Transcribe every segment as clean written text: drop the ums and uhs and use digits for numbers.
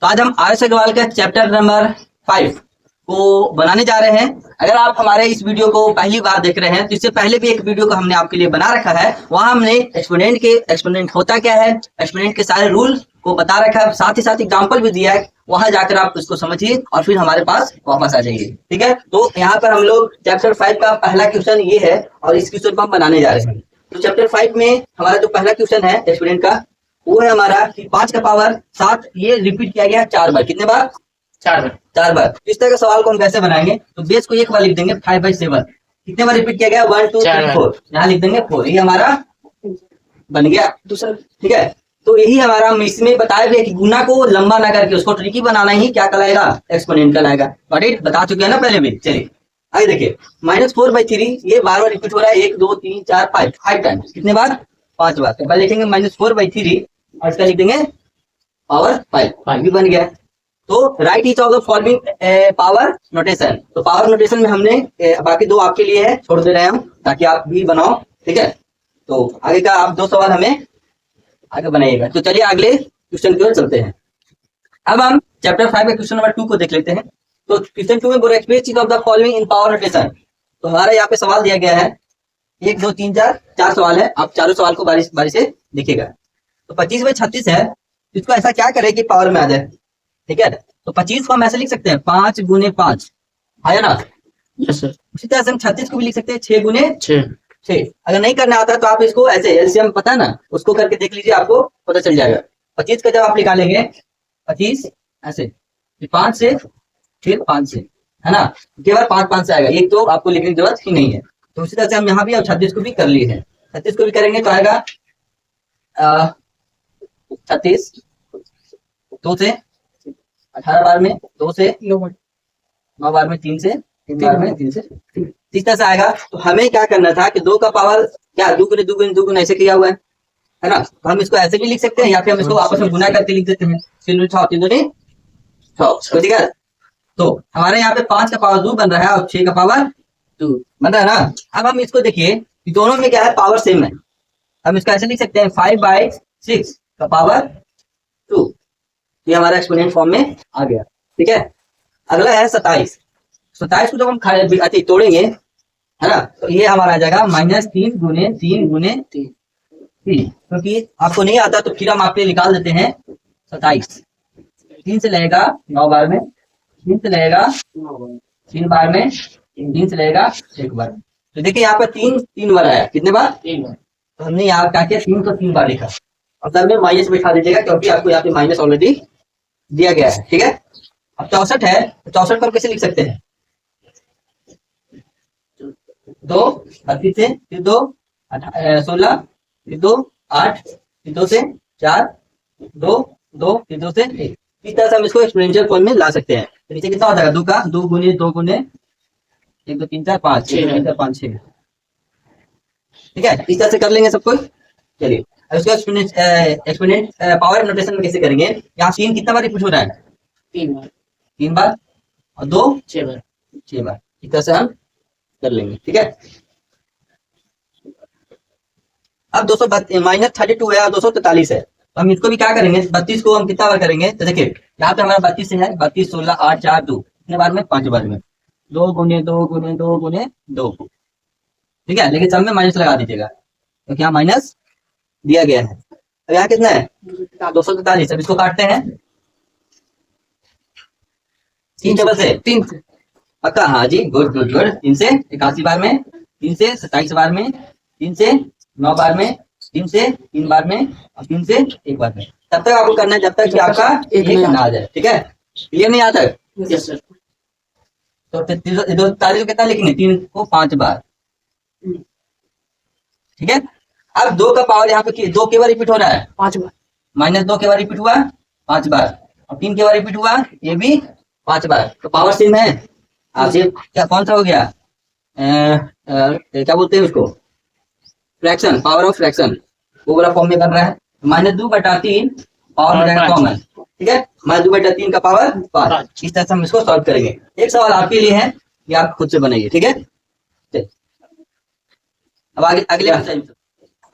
तो आज हम आर्यस अग्रवाल का चैप्टर नंबर 5 को बनाने जा रहे हैं। अगर आप हमारे इस वीडियो को पहली बार देख रहे हैं तो इससे पहले भी एक वीडियो को हमने आपके लिए बना रखा है। वहां हमने एक्सपोनेंट होता क्या है, एक्सपोनेंट के सारे रूल को बता रखा है, साथ ही साथ एग्जाम्पल भी दिया है। वहां जाकर आप उसको समझिए और फिर हमारे पास वापस आ जाइए। ठीक है, तो यहाँ पर हम लोग चैप्टर 5 का पहला क्वेश्चन ये है और इस क्वेश्चन को हम बनाने जा रहे हैं। तो चैप्टर 5 में हमारा जो पहला क्वेश्चन है एक्सपोनेंट का, वो है हमारा कि 5 का पावर 7 ये रिपीट किया गया 4 बार। कितने बार? 4 बार। इस तरह का सवाल को हम कैसे बनाएंगे? तो बेस को एक बार लिख देंगे 5/7। कितने बार रिपीट किया गया? 1 2 3 4। यहाँ लिख देंगे 4। ये हमारा बन गया दूसरा। ठीक है, तो यही हमारा हम इसमें बताया गया कि गुना को लंबा ना करके उसको ट्रिकी बनाना ही क्या कहलाएगा? एक्सपोनेंट कहलाएगा। बता चुके हैं ना पहले भी। चलिए आगे देखिए, -4/3 ये बार बार रिपीट हो रहा है। 1 2 3 4 5 टाइम्स। कितने बार? 5 बार। तो पहले लिखेंगे -4/3 और इसका लिख देंगे पावर 5 भी बन गया। तो right each of the following power notation. तो पावर नोटेशन में हमने बाकी दो आपके लिए है, छोड़ दे रहे हैं हम ताकि आप भी बनाओ। ठीक है, तो आगे का आप 2 सवाल हमें आगे बनाइएगा। तो चलिए अगले क्वेश्चन की ओर चलते हैं। अब हम चैप्टर 5 के क्वेश्चन नंबर 2 को देख लेते हैं। तो क्वेश्चन 2 में बोला express each of the following in power notation. तो हमारा यहाँ पे सवाल दिया गया है 1 2 3 4 सवाल है। आप चारों सवाल को बारी बारी से देखिएगा। तो 25/36 है, इसको ऐसा क्या करे कि पावर में आ जाए। ठीक है, तो 25 को हम ऐसे लिख सकते हैं 5 × 5 है ना। Yes sir. उसी तरह से हम 36 को भी लिख सकते हैं 6 × 6। अगर नहीं करना आता तो आप इसको ऐसे एलसीएम पता है ना, उसको करके देख लीजिए, आपको पता चल जाएगा। 25 का जब आप निकालेंगे 25 ऐसे 5 से फिर 5 से है ना, केवल 5 से आएगा। एक तो आपको लिखने की जरूरत ही नहीं है। तो उसी तरह से हम यहाँ भी अब 36 को भी कर लिए हैं। 36 को भी करेंगे तो आएगा 36 2 से 18 बार में, 2 से 9 बार में, 3 से 3 बार में, 3 से 3 इस तरह से आएगा। तो हमें क्या करना था कि 2 का पावर क्या 2 गुना ऐसे किया हुआ है ना। तो हम इसको ऐसे भी लिख सकते हैं या फिर हम इसको आपस में गुना करके लिख देते हैं। 3 6 3 2 6। ठीक है, तो हमारे यहाँ पे 5 का पावर 2 बन रहा है और 6 का पावर 2 बन रहा है ना। अब हम इसको देखिए, दोनों में क्या है, पावर सेम है। हम इसको ऐसे लिख सकते हैं 5/6 का पावर 2। ये हमारा एक्सपोनेंट फॉर्म में आ गया। ठीक है, अगला है 27। 27 को जब हम तोड़ेंगे है ना, तो ये हमारा आ जाएगा -3 × 3 × 3। क्योंकि आपको नहीं आता तो फिर हम आपके निकाल देते हैं 27। 3 से लगेगा 9 बार में, 3 से लगेगा 3 बार में, 3 से लगेगा 1 बार। तो देखिए यहाँ पर 3 बार आया। कितने बार? 3 बार। तो हमने यहाँ क्या किया, 3 को 3 बार लिखा और तब में माइनस बैठा दीजिएगा क्योंकि आपको यहाँ पे माइनस ऑलरेडी दिया गया है। ठीक है, अब 64 है, तो 64 को कैसे लिख सकते हैं? 2 38 से फिर 2 16 फिर 2 8 फिर 2 से 4 2 2 फिर 2 से 1। इस तरह से हम इसको एक्सपोनेंशियल फॉर्म में ला सकते हैं। तो नीचे कितना हो जाएगा? 2 का 2 गुने 2 गुने 1 2 3 4 5 6। ठीक है, इस तरह से कर लेंगे सब कुछ। चलिए अब इसको एक्सपोनेंट पावर नोटेशन में कैसे करेंगे? यहाँ 3 कितना बार रिपीट हो रहा है? 3 बार और 2 6 बार। इस तरह से हम कर लेंगे। ठीक है, अब -32 है और 243 है। तो हम इसको भी क्या करेंगे? 32 को हम कितना बार करेंगे? तो देखिए यहाँ पे हमारा 32 है, 32 16 8 4 2 कितने बार में? 5 बार में। 2 गुने 2 गुने 2 गुने 2। ठीक है, लेकिन सब में माइनस लगा दीजिएगा क्योंकि यहाँ माइनस दिया गया है। अब यहाँ कितना है? 243। अब इसको काटते हैं 3 टेबल से 3 पक्का। हाँ जी, गुड। 3 से 81 बार में, 3 से 27 बार में, 3 से 9 बार में, 3 से 3 बार में और 3 से 1 बार में। तब तक आपको करना है जब तक कि आपका एक ना आ जाए। ठीक है, क्लियर नहीं आता? Yes sir. तो 243 को कितना लिखेंगे? 3 को 5 बार। ठीक है, अब 2 का पावर यहाँ पे 2 के बार रिपीट हो रहा है 5 बार। -2 के बार रिपीट हुआ 5 बार और 3 के बार रिपीट हुआ ये भी 5 बार। तो पावर सेम है। आपसे क्या कौन सा हो गया? क्या बोलते हैं उसको? फ्रैक्शन, पावर ऑफ फ्रैक्शन, वो वाला फॉर्म में बन रहा है। -2/3 पावर हो जाएगा कॉमन। ठीक है, -2/3 का पावर 5। इस तरह से हम इसको सॉल्व करेंगे। एक सवाल आपके लिए है, ये आप खुद से बनाइए। ठीक है, अब आगे अगले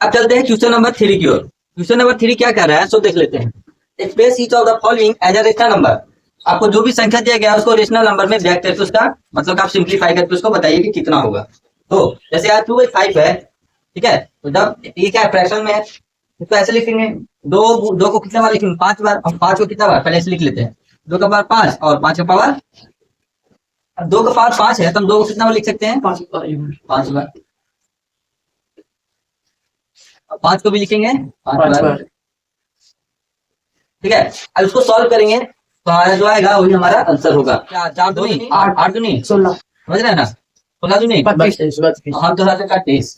अब चलते हैं क्वेश्चन नंबर 3 की ओर। क्वेश्चन नंबर 3 क्या कह रहा है सो देख लेते हैं। Express each of the following as a rational number. आपको जो भी संख्या दिया गया है उसको रेशनल नंबर में ब्रैकेट करके उसका मतलब आप सिंप्लीफाई करके उसको बताइए कि कितना होगा। तो जैसे यार 2/5 है, ठीक है, तो जब ये क्या फ्रैक्शन में है इसको ऐसे लिखेंगे, दो को कितने बार लिखेंगे, 5 बार। हम 5 को कितना बार पहले ऐसे लिख लेते हैं, 2 का पावर 5 और 5 का पावर, अब 2 का पावर 5 है तो हम 2 को कितना बार लिख सकते हैं, 5 बार। 5 को भी लिखेंगे 5 बार, ठीक है। अब इसको सॉल्व करेंगे तो हमारा जो आएगा वही हमारा आंसर होगा। क्या 4 दूनी 8, 8 दूनी 16, समझ रहे हैं ना, 16 दूनी 32, हम तो साथ 30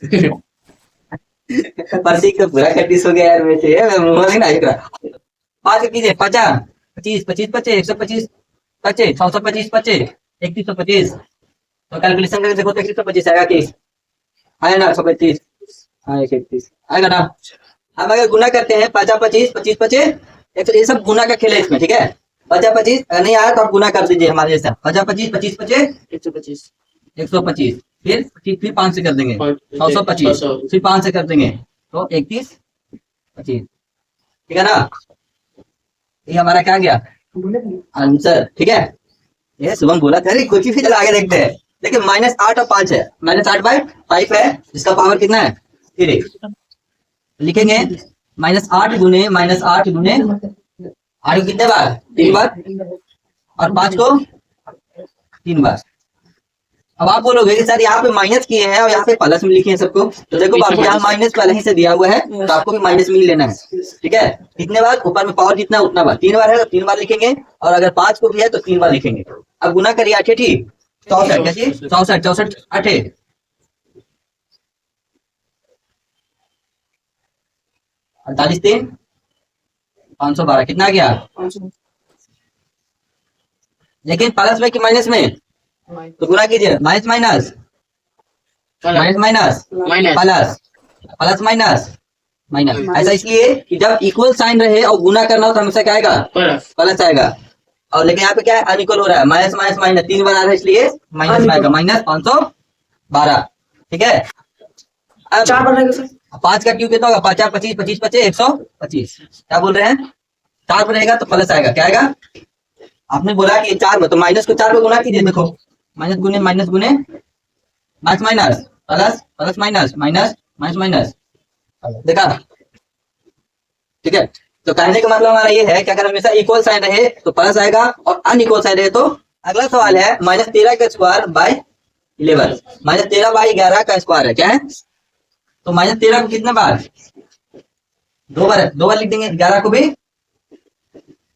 पर्सी का पूरा 30 हो गया यार, में से मैं मुंह में नहीं करा। 5 कीजिए 50 25 25 25 125 25 625 25 3125, तो कैलकुलेशन करके देखो तो 125 आएगा कि आया ना, 135 हाँ 131 आएगा ना। अब अगर गुना करते हैं 50 25 25 25, ये सब गुना का खेल है इसमें, ठीक है। 50 25 नहीं आया तो आप गुना कर दीजिए हमारे जैसा, 50 25 25 25 125, फिर 5 से कर देंगे 625, फिर 5 से कर देंगे तो 31 25, ठीक है ना। ये हमारा क्या गया आंसर, ठीक है। ये शुभम बोला था कुछ ही, चला आगे देखते हैं। देखिए -8 और 5 है, -8/5 है जिसका पावर कितना है 3, लिखेंगे -8 गुने -8 गुने 8 को कितने बार 3 बार और 5 को 3 बार। अब आप बोलोगे कि सर यहाँ पे माइनस किए हैं और यहाँ पे प्लस में लिखे हैं सबको, तो देखो बाबू यहाँ माइनस पहले ही से दिया हुआ है तो आपको भी माइनस में ही लेना है, ठीक है। कितने बार ऊपर में पावर जितना उतना बार, 3 बार है तो 3 बार लिखेंगे, और अगर 5 को भी है तो 3 बार लिखेंगे। अब गुना करिए 8 ठीक 64, कैसे 64 64 8 48 3 512, कितना आ गया। लेकिन प्लस में कि माइनस में, तो गुना कीजिए minus minus minus minus plus plus minus minus. ऐसा इसलिए कि जब इक्वल साइन रहे और गुना करना हो तो हमेशा क्या आएगा प्लस आएगा, और लेकिन यहाँ पे क्या है अनइक्वल हो रहा है, माइनस माइनस माइनस 3 बार आ रहा है इसलिए माइनस में आएगा, -512, ठीक है। अब 4 बढ़ेगा सर, 5 का क्यूब कितना होगा 50 25 25 25 125, क्या बोल रहे हैं 4 पर रहेगा तो प्लस आएगा, क्या आएगा। आपने बोला कि 4 में तो माइनस को 4 में गुना कीजिए, देखो माइनस गुने minus minus plus plus minus minus minus minus, देखा, ठीक है। तो कहने का मतलब हमारा ये है कि अगर हमेशा इक्वल साइन रहे तो प्लस आएगा और अनइक्वल साइन रहे तो। अगला सवाल है -13 का स्क्वायर बाय 11, -13/11 का स्क्वायर है, क्या है, तो -13 को कितने बार 2 बार लिख देंगे, 11 को भी।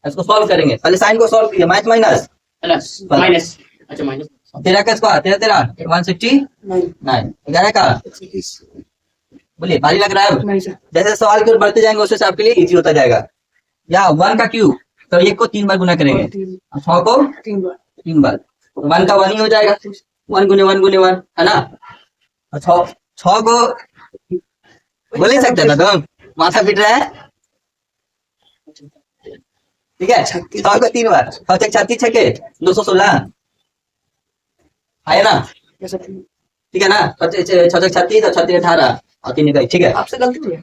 इसको सॉल्व करेंगे, पहले साइन को सॉल्व कीजिए, माइनस माइनस माइनस, अच्छा माइनस 13 का स्क्वायर 13 13 169, 11 का बोलिए भारी लग रहा है। जैसे सवाल की ओर बढ़ते जाएंगे उससे आपके लिए इजी होता जाएगा। या 1 का क्यूब तो 1 को 3 बार गुना करेंगे, 6 को 3 बार, 1 का 1 ही हो जाएगा, 1 गुने 1 गुने 1 है ना। 6 को बोल नहीं सकते ना, तुम माथा पिट रहा है, ठीक है। 6 को 3 बार 6 36 छके 216 है ना, ठीक है ना। 6 36 और 36 18 और 3 का, ठीक है। आपसे गलती हुई है,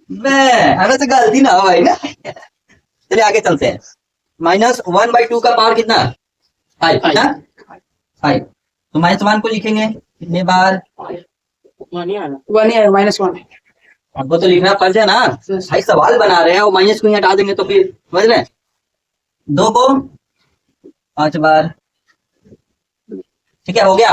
मैं हमें से गलती ना हो भाई ना। चलिए आगे चलते हैं। -1/2 का पावर कितना 5 ना 5, तो -1 को लिखेंगे कितने बार 1 ही आया -1, आपको तो लिखना पड़ जाए ना भाई, सवाल बना रहे हैं और माइनस को ही हटा देंगे तो फिर समझ रहे हैं। 2 को 5 बार, ठीक है, हो गया।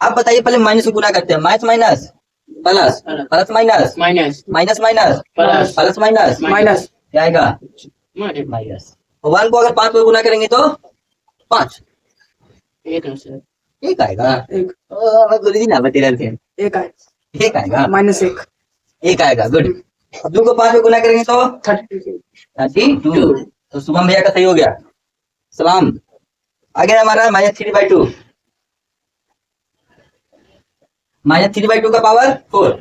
अब बताइए पहले माइनस को गुना करते हैं, minus minus plus plus minus minus minus minus plus minus minus, क्या आएगा माइनस। 1 को अगर 5 को गुना करेंगे तो 5 एक आएगा, गुरु जी ना बते रहते हैं, एक आएगा -1 एक आएगा, गुड। 2 को 5 को गुना करेंगे तो 32, तो शुभम भैया का सही हो गया, सलाम। आगे हमारा -3/2, -3/2 का पावर 4,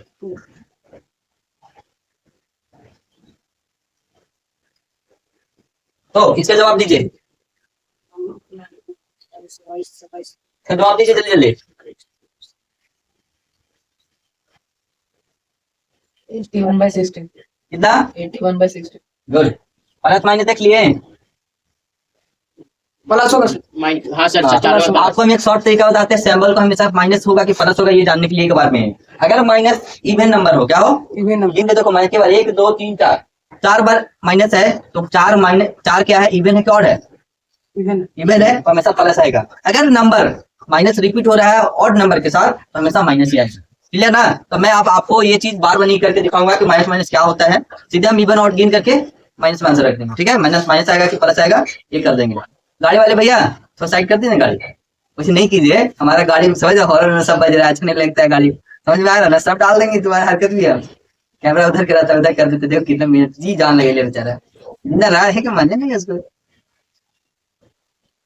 तो इसका जवाब दीजिए, जवाब दीजिए जल्दी जल्दी। 81/16, कितना 81/16, गुड। प्लस माइनस देख लिए? प्लस होगा। हाँ सर हाँ, चालू तो आपको हम एक शॉर्ट तरीका बताते हैं, सिंबल को हमेशा माइनस होगा कि प्लस होगा ये जानने के लिए एक बार में। अगर माइनस इवन नंबर हो, क्या हो? Even number. गिन के देखो, माइनस के बाद 1 2 3 4 4 बार माइनस है, तो 4 माइनस 4 क्या है? इवन है कि ऑड है? इवन। इवन है तो हमेशा प्लस आएगा। अगर नंबर माइनस रिपीट हो रहा है ऑड नंबर के साथ तो हमेशा माइनस ही आएगा। क्लियर ना? तो मैं आपको ये चीज बार बार नहीं करके दिखाऊंगा कि माइनस माइनस क्या होता है, सीधे हम इवन ऑड गिन करके माइनस में आंसर रख देंगे। ठीक है, माइनस माइनस आएगा कि प्लस आएगा ये कर देंगे। गाड़ी वाले भैया तो साइड कर दीजिए गाड़ी, कुछ नहीं कीजिए। हमारा गाड़ी में समझ हॉरर में सब बज रहा है, अच्छा नहीं लगता है गाड़ी, समझ में आ रहा है ना? सब डाल देंगे, तुम्हारा हरकत भी है। कैमरा उधर करा था उधर कर देते, देखो कितना मिनट जी जान लगे ले बेचारा, जिंदा रहा है कि माने नहीं उसको।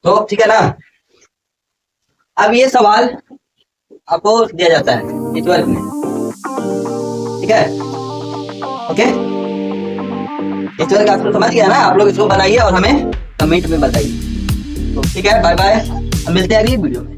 तो ठीक है ना? अब ये सवाल आपको दिया जाता है इस वर्ग में, ठीक है? ओके, इस वर्ग आपको समझ गया ना? आप लोग इसको बनाइए और हमें कमेंट में बताइए। तो ठीक है, बाय बाय, हम मिलते हैं अगली वीडियो में।